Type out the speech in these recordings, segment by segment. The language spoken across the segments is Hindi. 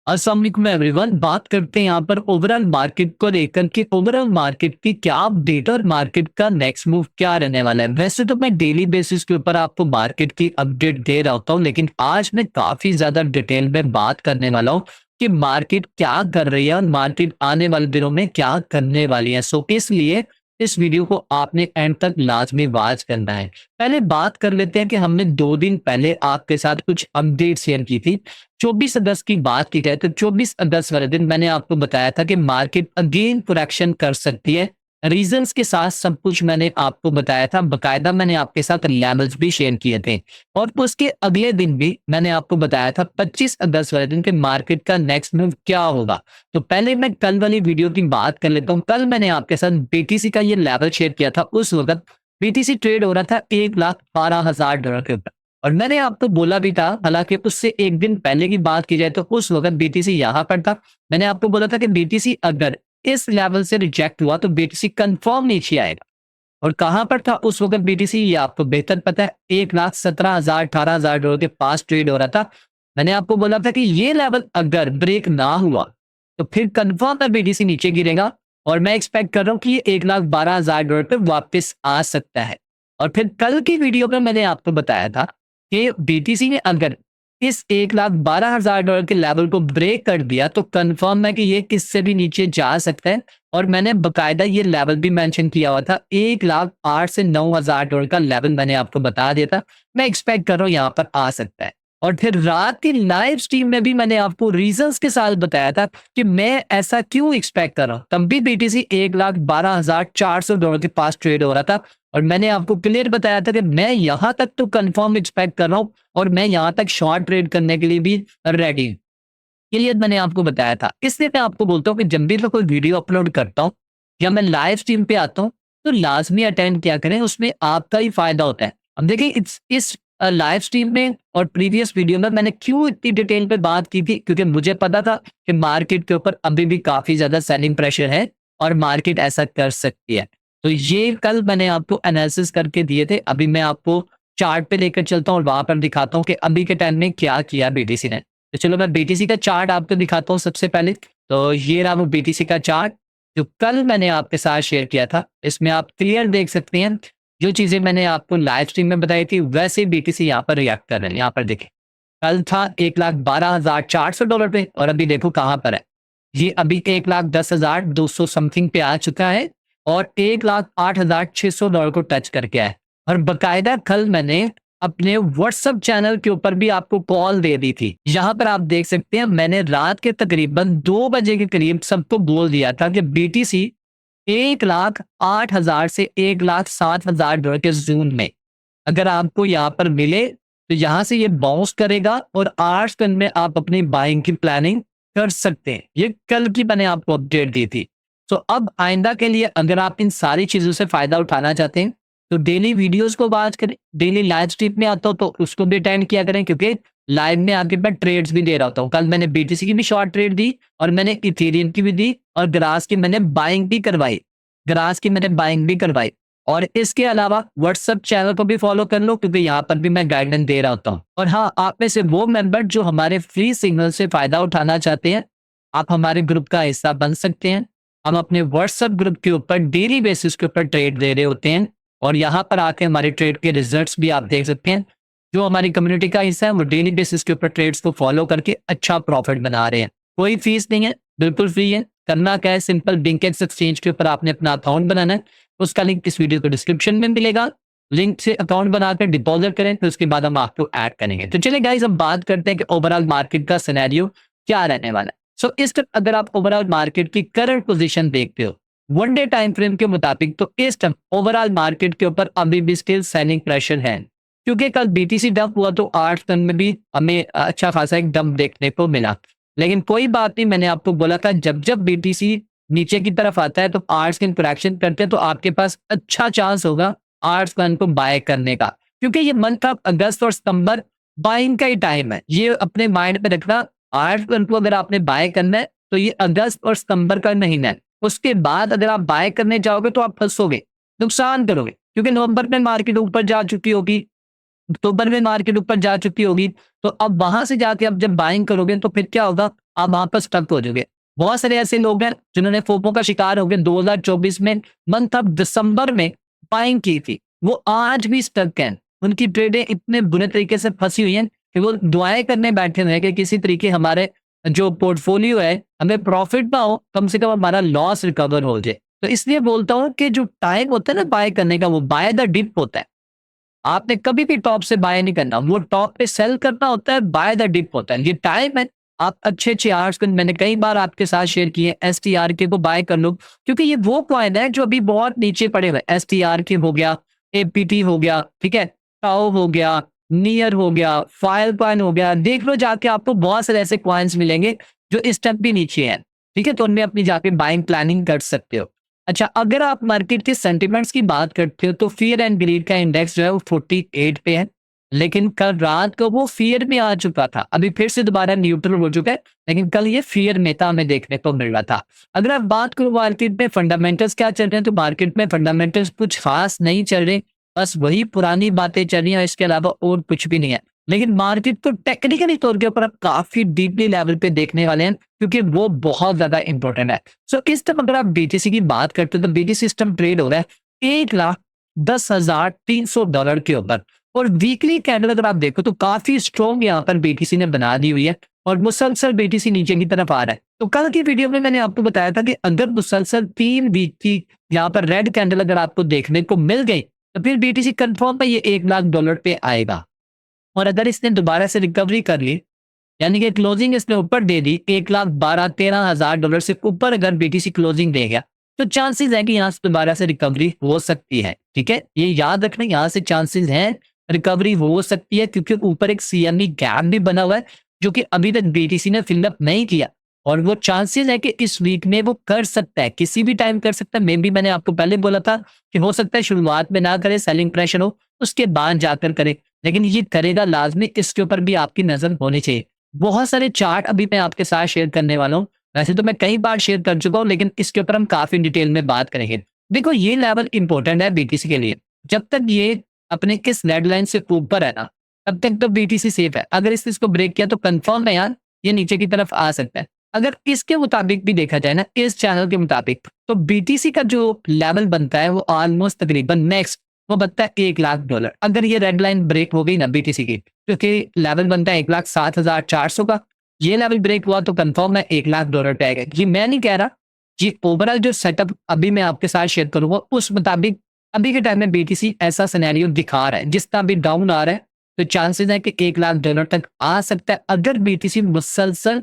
अस्सलाम वालेकुम एवरीवन। बात करते हैं यहाँ पर ओवरऑल मार्केट को लेकर कि ओवरऑल मार्केट की क्या अपडेट और मार्केट का नेक्स्ट मूव क्या रहने वाला है। वैसे तो मैं डेली बेसिस के ऊपर आपको मार्केट की अपडेट दे रहा होता हूँ, लेकिन आज मैं काफी ज्यादा डिटेल में बात करने वाला हूँ कि मार्केट क्या कर रही है और मार्केट आने वाले दिनों में क्या करने वाली है। सो इसलिए इस वीडियो को आपने एंड तक लाजमी वॉच करना है। पहले बात कर लेते हैं कि हमने 2 दिन पहले आपके साथ कुछ अपडेट शेयर की थी। 24 अगस्त की बात की जाए तो 24 अगस्त वाले दिन मैंने आपको बताया था कि मार्केट अगेन करेक्शन कर सकती है। रीजंस के साथ सब कुछ मैंने आपको बताया था, बकायदा मैंने आपके साथ लेवल्स भी शेयर किए थे। और उसके अगले दिन भी मैंने आपको बताया था 25 अगस्त वाले दिन के मार्केट का नेक्स्ट मूव क्या होगा। तो पहले मैं कल वाली वीडियो की बात कर लेता हूँ। कल मैंने आपके साथ बीटीसी का ये लेवल शेयर किया था। उस वक्त बीटीसी ट्रेड हो रहा था $1,12,000 के ऊपर। और मैंने आपको बोला भी था, हालांकि उससे एक दिन पहले की बात की जाए तो उस वक्त बीटीसी यहाँ पर था। मैंने आपको बोला था कि बीटीसी अगर इस लेवल से रिजेक्ट हुआ तो बीटीसी कंफर्म नीचे आएगा। और कहाँ पर था उस वक्त बीटीसी, ये आपको बेहतर पता है। 1,17,000 $18,000 के पास ट्रेड हो रहा था। मैंने आपको बोला था कि ये लेवल अगर ब्रेक ना हुआ तो फिर कंफर्म है बीटीसी नीचे गिरेगा। और मैं एक्सपेक्ट कर रहा हूँ कि ये $1,12,000 पे वापस आ सकता है। और फिर कल की वीडियो में मैंने आपको बताया था कि बीटीसी ने अगर इस $1,12,000 के लेवल को ब्रेक कर दिया तो कंफर्म है कि ये किससे भी नीचे जा सकता है। और मैंने बकायदा ये लेवल भी मेंशन किया हुआ था, 1,08,000 से $9,000 का लेवल मैंने आपको बता दिया था। मैं एक्सपेक्ट कर रहा हूँ यहाँ पर आ सकता है। और फिर रात की लाइव स्ट्रीम में भी मैंने आपको रीजंस के साथ बताया था कि मैं ऐसा क्यों एक्सपेक्ट कर रहा हूँ। तब भी बीटीसी $1,12,400 के पास ट्रेड हो रहा था। और मैंने आपको क्लियर बताया था कि मैं यहाँ तक तो कंफर्म एक्सपेक्ट कर रहा हूँ और मैं यहाँ तक शॉर्ट ट्रेड करने के लिए भी रेडी हूँ। क्लियर मैंने आपको बताया था। इसलिए मैं आपको बोलता हूँ कि जब भी मैं कोई वीडियो अपलोड करता हूँ या मैं लाइव स्ट्रीम पे आता हूँ तो लाजमी अटेंड किया करें, उसमें आपका ही फायदा होता है। अब देखिए इस लाइव स्ट्रीम में और प्रीवियस वीडियो में मैंने क्यों इतनी डिटेल पे बात की थी, क्योंकि मुझे पता था कि मार्केट के ऊपर अभी भी काफी ज्यादा सेलिंग प्रेशर है और मार्केट ऐसा कर सकती है। तो ये कल मैंने आपको एनालिसिस करके दिए थे। अभी मैं आपको चार्ट पे लेकर चलता हूँ और वहां पर दिखाता हूँ कि अभी के टाइम में क्या किया बीटीसी ने। तो चलो मैं बीटीसी का चार्ट आपको दिखाता हूँ सबसे पहले। तो ये रहा वो बीटीसी का चार्ट जो कल मैंने आपके साथ शेयर किया था। इसमें आप क्लियर देख सकते हैं जो चीजें मैंने आपको लाइव स्ट्रीम में बताई थी वैसे बीटीसी यहाँ पर रिएक्ट कर रहे हैं। यहाँ पर देखें, कल था $1,12,400 पे और अभी देखो कहाँ पर है। ये अभी 1,10,200 समथिंग पे आ चुका है और $1,08,600 को टच करके आया है। और बकायदा कल मैंने अपने व्हाट्सएप चैनल के ऊपर भी आपको कॉल दे दी थी। यहाँ पर आप देख सकते हैं मैंने रात के तकरीबन 2 बजे के करीब सबको बोल दिया था कि बीटीसी 1,08,000 से $1,07,000 के जोन में अगर आपको यहाँ पर मिले तो यहाँ से ये बाउंस करेगा और 8 दिन में आप अपनी बाइंग की प्लानिंग कर सकते हैं। ये कल की मैंने आपको अपडेट दी थी। तो अब आइंदा के लिए अगर आप इन सारी चीजों से फायदा उठाना चाहते हैं तो डेली वीडियोस को वॉच करें। डेली लाइव स्ट्रीम में आता हूँ तो उसको भी अटेंड किया करें, क्योंकि लाइव में आके मैं ट्रेड्स भी दे रहा होता हूँ। कल मैंने बीटीसी की भी शॉर्ट ट्रेड दी और मैंने इथेरियम की भी दी और ग्रास की मैंने बाइंग भी करवाई। और इसके अलावा व्हाट्सएप चैनल को भी फॉलो कर लो, क्योंकि यहाँ पर भी मैं गाइडेंस दे रहा होता हूँ। और हाँ, आप में से वो मेंबर जो हमारे फ्री सिग्नल से फायदा उठाना चाहते हैं, आप हमारे ग्रुप का हिस्सा बन सकते हैं। हम अपने व्हाट्सएप ग्रुप के ऊपर डेली बेसिस के ऊपर ट्रेड दे रहे होते हैं और यहाँ पर आके हमारे ट्रेड के रिजल्ट्स भी आप देख सकते हैं। जो हमारी कम्युनिटी का हिस्सा है वो डेली बेसिस के ऊपर ट्रेड्स को फॉलो करके अच्छा प्रॉफिट बना रहे हैं। कोई फीस नहीं है, बिल्कुल फ्री है। करना क्या है, सिंपल बिंकेक्स एक्सचेंज के ऊपर आपने अपना अकाउंट बनाना है। उसका लिंक इस वीडियो को डिस्क्रिप्शन में मिलेगा। लिंक से अकाउंट बनाकर डिपॉजिट करें, तो उसके बाद हम आपको ऐड करेंगे। तो चलिए गाइस, अब बात करते हैं कि ओवरऑल मार्केट का सिनेरियो क्या रहने वाला है। सो इस टाइम अगर आप ओवरऑल मार्केट की करंट पोजीशन देखते हो वन डे टाइम फ्रेम के मुताबिक, तो इस टाइम ओवरऑल मार्केट के ऊपर अभी भी स्टिल सेलिंग प्रेशर है, क्योंकि कल बीटीसी डंप हुआ तो 8 दिन में भी हमें अच्छा खासा एक डंप देखने को मिला। लेकिन कोई बात नहीं, मैंने आपको बोला था जब जब बीटीसी नीचे की तरफ आता है तो आर्ट्स की करेक्शन करते हैं तो आपके पास अच्छा चांस होगा आर्ट्स गन को बाय करने का, क्योंकि ये मंथ ऑफ अगस्त और सितंबर बाइंग का ही टाइम है। ये अपने माइंड पे रखना, आर्ट्स गन को अगर आपने बाय करना है तो ये अगस्त और सितंबर का महीना है। उसके बाद अगर आप बाय करने जाओगे तो आप फंसोगे, नुकसान करोगे, क्योंकि नवंबर में मार्केट ऊपर जा चुकी होगी। अक्टूबर में मार्केट ऊपर जा चुकी होगी, तो अब वहां से जाके अब जब बाइंग करोगे तो फिर क्या होगा, आप वहां पर स्टक हो जाओगे। बहुत सारे ऐसे लोग हैं जिन्होंने फोमो का शिकार हो गए 2024 में, मंथ ऑफ दिसंबर में बाइंग की थी, वो आज भी स्टक हैं। उनकी ट्रेडें इतने बुरे तरीके से फंसी हुई हैं कि वो दुआएं करने बैठे हुए हैं कि किसी तरीके हमारे जो पोर्टफोलियो है हमें प्रॉफिट ना हो, कम से कम हमारा लॉस रिकवर हो जाए। तो इसलिए बोलता हूँ कि जो टाइम होता है ना बाय करने का, वो बाय द डिप होता है। आपने कभी भी टॉप से बाय नहीं करना, वो टॉप पे सेल करना होता है, बाय द डिप होता है। ये टाइम है, आप अच्छे-अच्छे आर्स को मैंने कई बार आपके साथ शेयर किए, एसटीआरके को बाय कर लो, क्योंकि ये वो कॉइन है जो अभी बहुत नीचे पड़े हुए हैं। एसटीआरके हो गया, एपीटी हो गया, ठीक है? टाओ हो गया, नियर हो गया, फाइलकॉइन हो गया, देख लो जाके आपको बहुत सारे ऐसे कॉइन्स मिलेंगे जो इस टाइम भी नीचे हैं, ठीक है? तो उनमें अपनी जाके बाइंग प्लानिंग कर सकते हो। अच्छा, अगर आप मार्केट के सेंटिमेंट्स की बात करते हो तो फियर एंड ग्रीड का इंडेक्स जो है वो 48 पे है, लेकिन कल रात को वो फियर में आ चुका था। अभी फिर से दोबारा न्यूट्रल हो चुका है, लेकिन कल ये फियर में था, हमें देखने को मिल रहा था। अगर आप बात करो मार्केट में फंडामेंटल्स क्या चल रहे हैं, तो मार्केट में फंडामेंटल्स कुछ खास नहीं चल रहे, बस वही पुरानी बातें चल रही हैं, इसके अलावा और कुछ भी नहीं है। लेकिन मार्केट को टेक्निकली तौर के ऊपर आप काफी डीपली लेवल पे देखने वाले हैं, क्योंकि वो बहुत ज्यादा इंपॉर्टेंट है। सो इस टाइम अगर आप बीटीसी की बात करते हो तो बीटीसी सिस्टम ट्रेड हो रहा है $1,10,300 के ऊपर, और वीकली कैंडल अगर आप देखो तो काफी स्ट्रॉन्ग यहाँ पर बीटीसी ने बना दी हुई है, और मुसलसल बीटीसी नीचे की तरफ आ रहा है। तो कल की वीडियो में मैंने आपको बताया था कि अगर मुसलसल 3 वीक की यहाँ पर रेड कैंडल अगर आपको देखने को मिल गई तो फिर बीटीसी कंफर्म है ये $1,00,000 पे आएगा। और अगर इसने दोबारा से रिकवरी कर ली, यानी कि क्लोजिंग इसने ऊपर दे दी, 1,12,13,000 से ऊपर अगर बीटीसी क्लोजिंग दे गया, तो चांसेस है कि यहाँ से दोबारा से रिकवरी हो सकती है। ठीक है, ये याद रखना, यहाँ से चांसेस हैं रिकवरी हो सकती है, क्योंकि ऊपर एक सीएमई गैप भी बना हुआ है जो कि अभी तक बीटीसी ने फिलअप नहीं किया, और वो चांसेस है कि इस वीक में वो कर सकता है, किसी भी टाइम कर सकता है। मे बी मैंने आपको पहले बोला था कि हो सकता है शुरुआत में ना करे, सेलिंग प्रेशर हो, उसके बाद जाकर करे, लेकिन ये करेगा लाजमी, इसके ऊपर भी आपकी नजर होनी चाहिए। बहुत सारे चार्ट अभी मैं आपके साथ शेयर करने वाला हूँ। वैसे तो मैं कई बार शेयर कर चुका हूँ, लेकिन इसके ऊपर हम काफ़ी डिटेल में बात करेंगे। देखो, ये लेवल इंपॉर्टेंट है बीटीसी के लिए। जब तक ये अपने किस रेड लाइन से ऊपर है ना, तब तक तो बीटीसी सेफ है। अगर इसको ब्रेक किया तो कंफर्म है यार, ये नीचे की तरफ आ सकता है। अगर इसके मुताबिक भी देखा जाए ना, इस चैनल के मुताबिक, तो बीटीसी का जो लेवल बनता है वो ऑलमोस्ट तकरीबन नेक्स्ट वो बनता है $1,00,000। अगर ये रेड लाइन ब्रेक हो गई ना बीटीसी की, क्योंकि लेवल बनता है 1,07,400 का, ये लेवल ब्रेक हुआ तो कंफर्म है $1,00,000 पे आएगा। ये मैं नहीं कह रहा, ये ओवरऑल जो सेटअप अभी मैं आपके साथ शेयर करूंगा उस मुताबिक अभी के टाइम में बीटीसी ऐसा सिनेरियो दिखा रहा है। जिस तरह भी डाउन आ रहा है तो चांसेस है कि $1,00,000 तक आ सकता है, अगर बीटीसी मुसलसल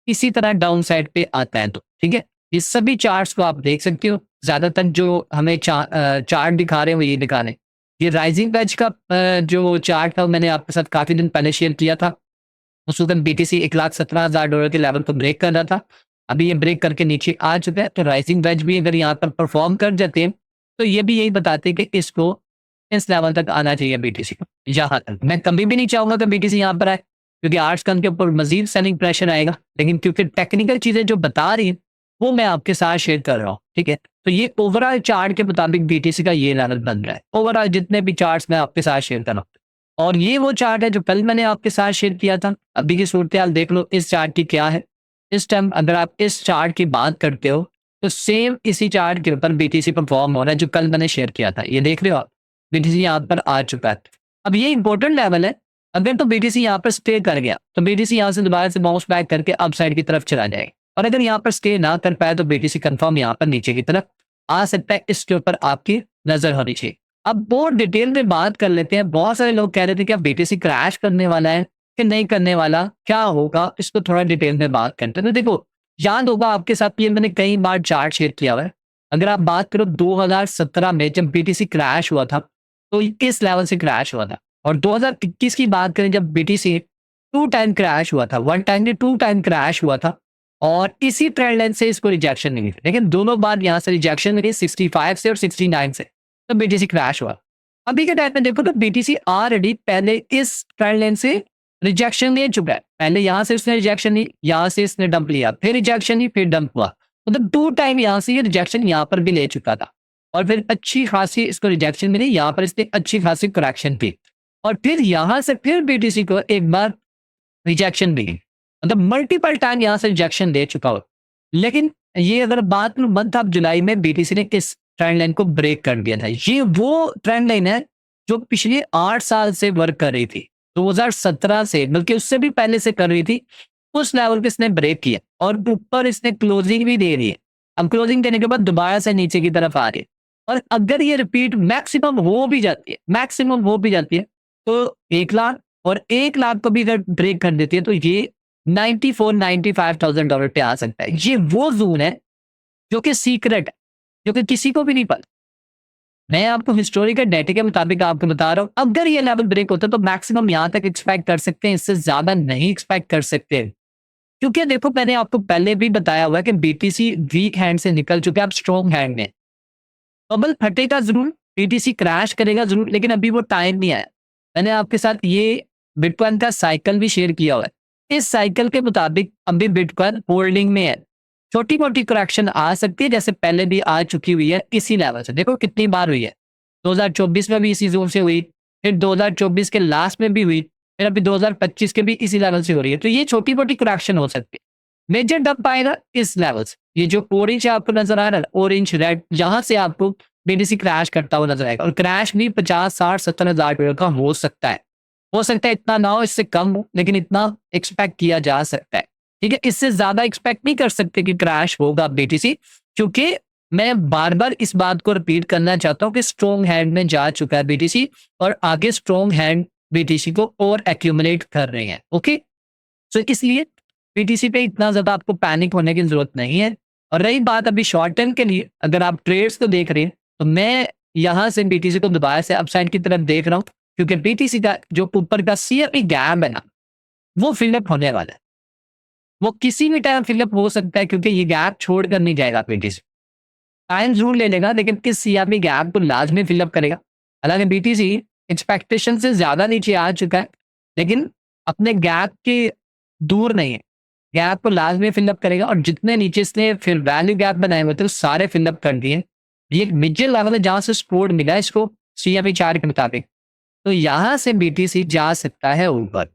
इसी तरह डाउन साइड पे आता है तो। ठीक है, ये सभी चार्ट्स को आप देख सकते हो। ज्यादातर जो हमें चार्ट दिखा रहे हैं वो ये दिखा रहे हैं। ये राइजिंग वेज का जो चार्ट था मैंने आपके साथ काफी दिन पहले शेयर किया था। उस वक्त बीटीसी $1,17,000 के लेवल को ब्रेक कर रहा था। अभी ये ब्रेक करके नीचे आ चुका है, तो राइजिंग वेज भी अगर यहाँ पर परफॉर्म कर जाते हैं तो ये भी यही बताते हैं कि इसको इस लेवल तक आना चाहिए बीटीसी को। यहाँ तक मैं कभी भी नहीं चाहूंगा कि बीटीसी यहाँ पर आए, क्योंकि आर्ट्स के ऊपर मजीद सेलिंग प्रेशर आएगा, लेकिन क्योंकि टेक्निकल चीजें जो बता रही हैं वो मैं आपके साथ शेयर कर रहा हूँ। ठीक है, तो ये ओवरऑल चार्ट के मुताबिक बीटीसी का ये लेवल बन रहा है। ओवरऑल जितने भी चार्ट्स मैं आपके साथ शेयर कर रहा हूँ, और ये वो चार्ट है जो कल मैंने आपके साथ शेयर किया था। अभी की सूरत हाल देख लो इस चार्ट की क्या है। इस टाइम अगर आप इस चार्ट की बात करते हो तो सेम इसी चार्ट के ऊपर बीटीसी परफॉर्म हो रहा है जो कल मैंने शेयर किया था। ये देख रहे हो आप, बीटीसी यहाँ पर आ चुका है। अब ये इंपॉर्टेंट लेवल है, अगर तो बीटीसी यहाँ पर स्टे कर गया तो बीटीसी यहाँ से दोबारा से बाउंस बैक करके अपसाइड की तरफ चला जाएगा, और अगर यहाँ पर स्टे ना कर पाए तो बीटीसी कंफर्म यहाँ पर नीचे की तरफ आ सकता है। इसके ऊपर आपकी नजर होनी चाहिए। अब बहुत डिटेल में बात कर लेते हैं। बहुत सारे लोग कह रहे थे कि अब बीटीसी क्रैश करने वाला है कि नहीं करने वाला, क्या होगा, इसको थोड़ा डिटेल में बात करते हैं। तो देखो, याद होगा आपके साथ ये मैंने कई बार चार्ट शेयर किया हुआ है। अगर आप बात करो 2017 में जब बीटीसी क्रैश हुआ था तो ये किस लेवल से क्रैश हुआ था, और 2021 की बात करें जब बीटीसी 2 टाइम क्रैश हुआ था, 1 टाइम नहीं 2 टाइम क्रैश हुआ था, और इसी ट्रेंड लाइन से इसको रिजेक्शन मिली थी। लेकिन दोनों बार यहाँ से रिजेक्शन मिली 65 से और 69 से, तो बीटीसी क्रैश हुआ। अभी के टाइम में देखो तो बीटीसी ऑलरेडी पहले इस ट्रेंड लाइन से रिजेक्शन ले चुका है। पहले यहाँ से उसने रिजेक्शन ली, यहाँ से इसने डंप लिया, फिर रिजेक्शन ली, फिर डंप हुआ। मतलब 2 टाइम यहाँ से ये रिजेक्शन यहाँ पर भी ले चुका था, और फिर अच्छी खासी इसको रिजेक्शन मिली, यहाँ पर इसने अच्छी खासी करेक्शन की। और फिर यहाँ से फिर बीटीसी को एक बार रिजेक्शन दी, मतलब मल्टीपल टाइम यहाँ से रिजेक्शन दे चुका हो। लेकिन ये अगर बात मंथ ऑफ जुलाई में बीटीसी ने किस ट्रेंड लाइन को ब्रेक कर दिया था, ये वो ट्रेंड लाइन है जो पिछले 8 साल से वर्क कर रही थी। 2017 से, बल्कि उससे भी पहले से कर रही थी। उस लेवल पे इसने ब्रेक किया और ऊपर इसने क्लोजिंग भी दे रही है। अब क्लोजिंग देने के बाद दोबारा से नीचे की तरफ आ रही है। और अगर ये रिपीट मैक्सिमम हो भी जाती है, तो 1 लाख और 1 लाख को भी अगर ब्रेक कर देती है तो ये 94-95,000 डॉलर पे आ सकता है। ये वो ज़ोन है जो कि सीक्रेट है, जो कि किसी को भी नहीं पता। मैं आपको हिस्टोरिकल डेटा के मुताबिक आपको बता रहा हूँ, अगर ये लेवल ब्रेक होता है तो मैक्सिमम यहाँ तक एक्सपेक्ट कर सकते हैं, इससे ज़्यादा नहीं एक्सपेक्ट कर सकते। क्योंकि देखो, मैंने आपको पहले भी बताया हुआ है कि बीटीसी वीक हैंड से निकल चुके हैं, अब स्ट्रॉन्ग हैंड में। बबल फटेगा ज़रूर, बीटीसी क्रैश करेगा ज़रूर, लेकिन अभी वो टाइम नहीं आया। मैंने आपके साथ ये बिटकॉइन का साइकिल भी शेयर किया हुआ है। इस साइकिल के मुताबिक अभी बिटकॉइन होल्डिंग में है। छोटी-मोटी करेक्शन आ सकती है, जैसे पहले भी आ चुकी हुई है इसी लेवल से। देखो कितनी बार हुई है। 2024 में भी इसी ज़ोन से हुई, फिर 2024 के लास्ट में भी हुई, फिर अभी 2025 के भी इसी लेवल से हो रही है। तो ये छोटी-मोटी करेक्शन हो सकती है। मेजर डंप आएगा इस लेवल से। ये जो ऑरेंज आपको नज़र आ रहा है, ऑरेंज रेड, यहाँ से आपको बीटीसी क्रैश करता हुआ नज़र आएगा और क्रैश भी 50, 60, 70 हज़ार डॉलर का हो सकता है। हो सकता है इतना ना हो, इससे कम हो, लेकिन इतना एक्सपेक्ट किया जा सकता है। ठीक है? इससे ज़्यादा एक्सपेक्ट नहीं कर सकते कि क्रैश होगा बीटीसी, क्योंकि मैं बार-बार इस बात को रिपीट करना चाहता हूँ कि स्ट्रॉन्ग हैंड में जा चुका है बीटीसी और आगे स्ट्रॉन्ग हैंड बीटीसी को और एक्यूमुलेट कर रहे हैं। ओके? सो इसलिए बीटीसी पे इतना ज़्यादा आपको पैनिक होने की ज़रूरत नहीं है। और रही बात अभी शॉर्ट टर्म के लिए, अगर आप ट्रेड्स को देख रहे हैं, तो मैं यहाँ से बीटीसी को दोबारा से अपसाइड की तरफ देख रहा हूँ, क्योंकि बीटीसी का जो ऊपर का सीएमई गैप है ना, वो फिलअप होने वाला है। वो किसी भी टाइम फिलअप हो सकता है, क्योंकि ये गैप छोड़कर नहीं जाएगा बीटीसी। टाइम ज़रूर ले लेगा, लेकिन किस सीएमई गैप को लाज़मी फिलअप करेगा। हालाँकि बीटीसी एक्सपेक्टेशन से ज़्यादा नीचे आ चुका है, लेकिन अपने गैप के दूर नहीं है। गैप को लाज़मी फिलअप करेगा और जितने नीचे इसने फिर वैल्यू गैप बनाए हुए थे, वो सारे फिलअप कर दिए। ये एक मिडल लेवल है जहाँ से सपोर्ट मिला है इसको सीएमई चार्ट के मुताबिक। तो यहाँ से बीटीसी जा सकता है ऊपर।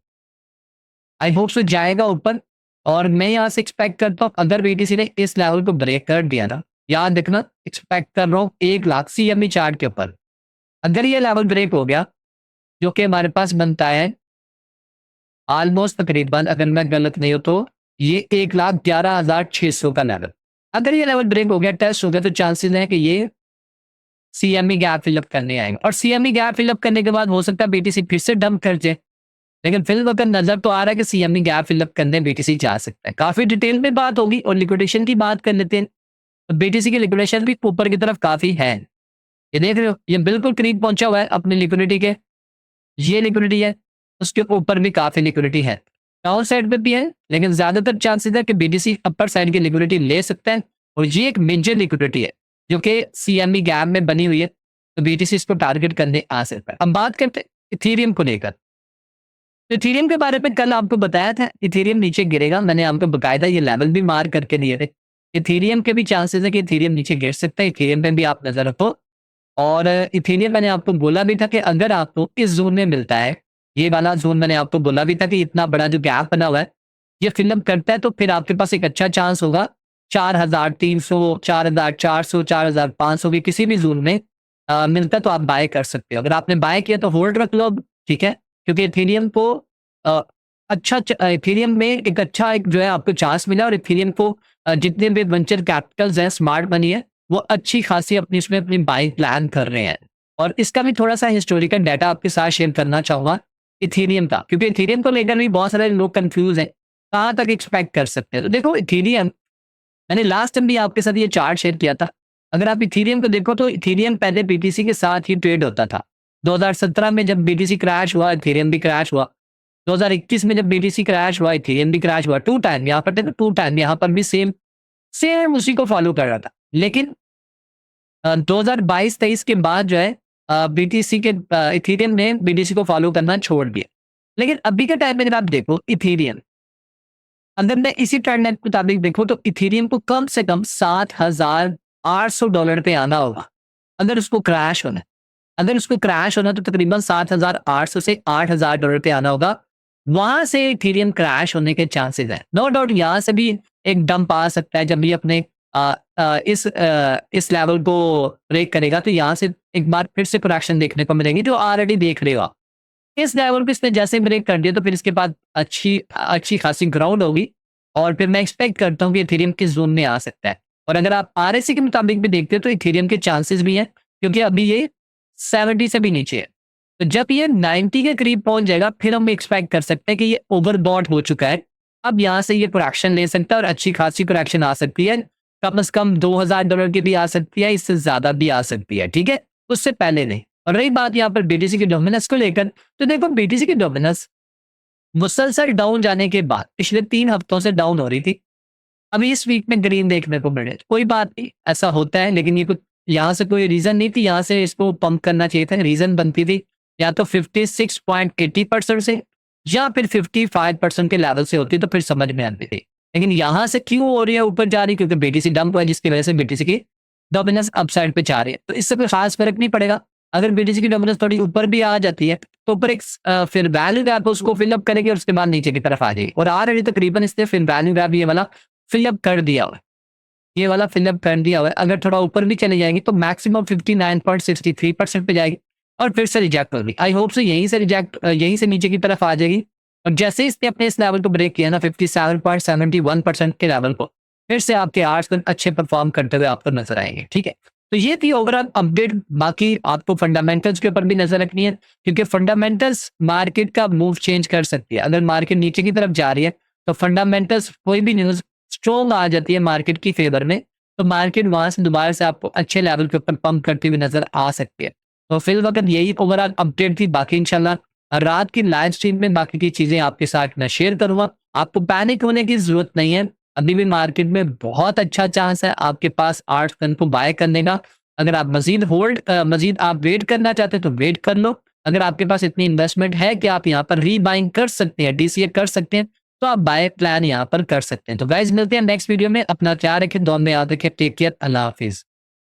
आई होप सो जाएगा ऊपर। और मैं यहाँ से एक्सपेक्ट करता हूँ, अगर बीटीसी ने इस लेवल को ब्रेक कर दिया ना, याद रखना, एक्सपेक्ट कर रहा हूँ 1 लाख सीएमई चार्ट के ऊपर। अगर ये लेवल ब्रेक हो गया, जो कि हमारे पास बनता है ऑलमोस्ट तकरीबन, अगर मैं गलत नहीं हूँ तो ये 1,11,600 का लेवल। अगर ये लेवल ब्रेक हो गया, टेस्ट हो गया, तो चांसेस हैं कि ये सीएमई गैप फिलअप करने आएगा और सीएमई गैप फिलअप करने के बाद हो सकता है बीटीसी फिर से डंप कर जाए। लेकिन फिलहाल अगर नजर तो आ रहा है कि सीएमई गैप फिलअप करने बीटीसी जा सकता है। काफी डिटेल में बात होगी और लिक्विडेशन की बात कर लेते हैं। तो बीटीसी की लिक्विडेशन भी ऊपर की तरफ काफी है। ये देख रहे हो, ये बिल्कुल करीब पहुंचा हुआ है अपनी लिक्विडिटी के। ये लिक्विडिटी है, उसके ऊपर भी काफी लिक्विडिटी है, डाउन साइड पे भी है, लेकिन ज्यादातर चांसेस है कि बीटीसी अपर साइड की लिक्विडिटी ले सकता है। और ये एक मेजर लिक्विडिटी है जो कि सीएमई गैप में बनी हुई है, तो बीटीसी इसको टारगेट करने आ सकता है। हम बात करते हैं इथेरियम को लेकर। तो इथेरियम के बारे में कल आपको बताया था, इथेरियम नीचे गिरेगा। मैंने आपको बकायदा ये लेवल भी मार्क करके दिए थे। इथेरियम के भी चांसेस है कि इथेरियम नीचे गिर सकता है, इथेरियम पे भी आप नजर रखो। और इथेरियम मैंने आपको बोला भी था कि अगर आपको इस जोन में मिलता है, ये वाला जोन मैंने आपको बोला भी था कि इतना बड़ा जो गैप बना हुआ है, ये फिलअप करता है तो फिर आपके पास एक अच्छा चांस होगा 4,300, 4,400, 4,500 की किसी भी जोन में मिलता है तो आप बाय कर सकते हो। अगर आपने बाय किया तो होल्ड रख लो अब, ठीक है? क्योंकि इथेरियम को अ, इथेरियम में एक अच्छा एक जो है आपको चांस मिला और इथेरियम को जितने भी वेंचर कैपिटल्स हैं, स्मार्ट मनी है, वो अच्छी खासी अपनी इसमें अपनी बाइंग प्लान कर रहे हैं। और इसका भी थोड़ा सा हिस्टोरिकल डाटा आपके साथ शेयर करना चाहूँगा इथेरियम का, क्योंकि इथेरियम को लेकर भी बहुत सारे लोग कंफ्यूज हैं, कहाँ तक एक्सपेक्ट कर सकते हैं। तो देखो इथेरियम, मैंने लास्ट टाइम भी आपके साथ ये चार्ट शेयर किया था। अगर आप इथेरियम को देखो तो इथेरियम पहले बीटीसी के साथ ही ट्रेड होता था। 2017 में जब बीटीसी क्रैश हुआ, इथेरियम भी क्रैश हुआ। 2021 में जब बीटीसी क्रैश हुआ, इथेरियम भी क्रैश हुआ। 2 टाइम यहाँ पर थे, 2 टाइम यहाँ पर भी सेम सेम उसी को फॉलो कर रहा था। लेकिन 2022-23 के बाद जो है बीटीसी के इथेरियम ने बीटीसी को फॉलो करना छोड़ दिया। लेकिन अभी के टाइम में जब आप देखो इथेरियम, अगर मैं इसी ट्रेंड लाइन के मुताबिक देखूं तो इथेरियम को कम से कम $7,800 पे आना होगा अगर उसको क्रैश होना है। अगर उसको क्रैश होना तो तकरीबन 7,800 से $8,000 पे आना होगा। वहां से इथेरियम क्रैश होने के चांसेस है। नो डाउट यहाँ से भी एक डंप आ सकता है जब भी अपने इस लेवल को ब्रेक करेगा, तो यहाँ से एक बार फिर से करेक्शन देखने को मिलेगी जो ऑलरेडी देख रहे हो आप। इस लेवल को इसने जैसे ब्रेक कर दिया तो फिर इसके बाद अच्छी अच्छी खासी ग्राउंड होगी और फिर मैं एक्सपेक्ट करता हूँ कि इथेरियम किस जोन में आ सकता है। और अगर आप आरएससी के मुताबिक भी देखते हो तो इथेरियम के चांसेस भी हैं, क्योंकि अभी ये 70 से भी नीचे है। तो जब ये 90 के करीब पहुंच जाएगा फिर हम एक्सपेक्ट कर सकते हैं कि ये ओवरबॉट हो चुका है। अब यहाँ से ये करेक्शन ले सकता है और अच्छी खासी करेक्शन आ सकती है। कम से कम $2,000 की भी आ सकती है, इससे ज्यादा भी आ सकती है, ठीक है, उससे पहले नहीं। और रही बात यहाँ पर बीटीसी के डोमिनेंस को लेकर, तो देखो बीटीसी की डोमिनेंस मुसलसल डाउन जाने के बाद पिछले 3 हफ्तों से डाउन हो रही थी। अभी इस वीक में ग्रीन देखने को मिले, कोई बात नहीं, ऐसा होता है, लेकिन ये कुछ यहाँ से कोई रीजन नहीं थी, यहाँ से इसको पंप करना चाहिए था। रीजन बनती थी या तो 56.80% से या फिर 55% के लेवल से होती तो फिर समझ में आती थी। लेकिन यहाँ से क्यों हो रही है ऊपर जा रही, क्योंकि बीटीसी डंप हुआ जिसकी वजह से बीटीसी की डोमिनेंस अपसाइड पे जा रही है। तो इससे कोई खास फर्क नहीं पड़ेगा। अगर बीटीसी की डोमिनेंस थोड़ी ऊपर भी आ जाती है तो ऊपर एक फिर वैल्यू गैप उसको फिलअप करेगी और उसके बाद नीचे की तरफ आ जाएगी। और आ रही तकरीबन इसने फिर वैल्यू गैप ये वाला फिलअप कर दिया हुआ है, ये वाला फिलअप कर दिया हुआ है। अगर थोड़ा ऊपर भी चले जाएंगी तो मैक्सिमम 59.63% पे जाएगी और फिर से रिजेक्ट होगी। आई होप से यहीं से नीचे की तरफ आ जाएगी। और जैसे इसने अपने इस लेवल को ब्रेक किया ना 57.71% के लेवल को, फिर से आपके आर्ट्स अच्छे परफॉर्म करते हुए आपको नजर आएंगे, ठीक है। तो ये थी ओवरऑल अपडेट। बाकी आपको फंडामेंटल्स के ऊपर भी नजर रखनी है, क्योंकि फंडामेंटल्स मार्केट का मूव चेंज कर सकती है। अगर मार्केट नीचे की तरफ जा रही है तो फंडामेंटल्स कोई भी न्यूज स्ट्रॉन्ग आ जाती है मार्केट की फेवर में, तो मार्केट वहां से दोबारा से आपको अच्छे लेवल के ऊपर पंप करती हुई नजर आ सकती है। तो फिर वक्त यही ओवरऑल अपडेट थी। बाकी इंशाल्लाह रात की लाइव स्ट्रीम में बाकी की चीजें आपके साथ मैं शेयर करूंगा। आपको पैनिक होने की जरूरत नहीं है, अभी भी मार्केट में बहुत अच्छा चांस है आपके पास 8 टन को बाय करने का। अगर आप मजीद आप वेट करना चाहते हैं तो वेट कर लो। अगर आपके पास इतनी इन्वेस्टमेंट है कि आप यहाँ पर रीबाइंग कर सकते हैं, डीसीए कर सकते हैं, तो आप बाय प्लान यहाँ पर कर सकते हैं। तो गाइस मिलते हैं नेक्स्ट वीडियो में। अपना ख्याल रखें, दुआ में याद रखें। टेक केयर, अल्लाह हाफिज।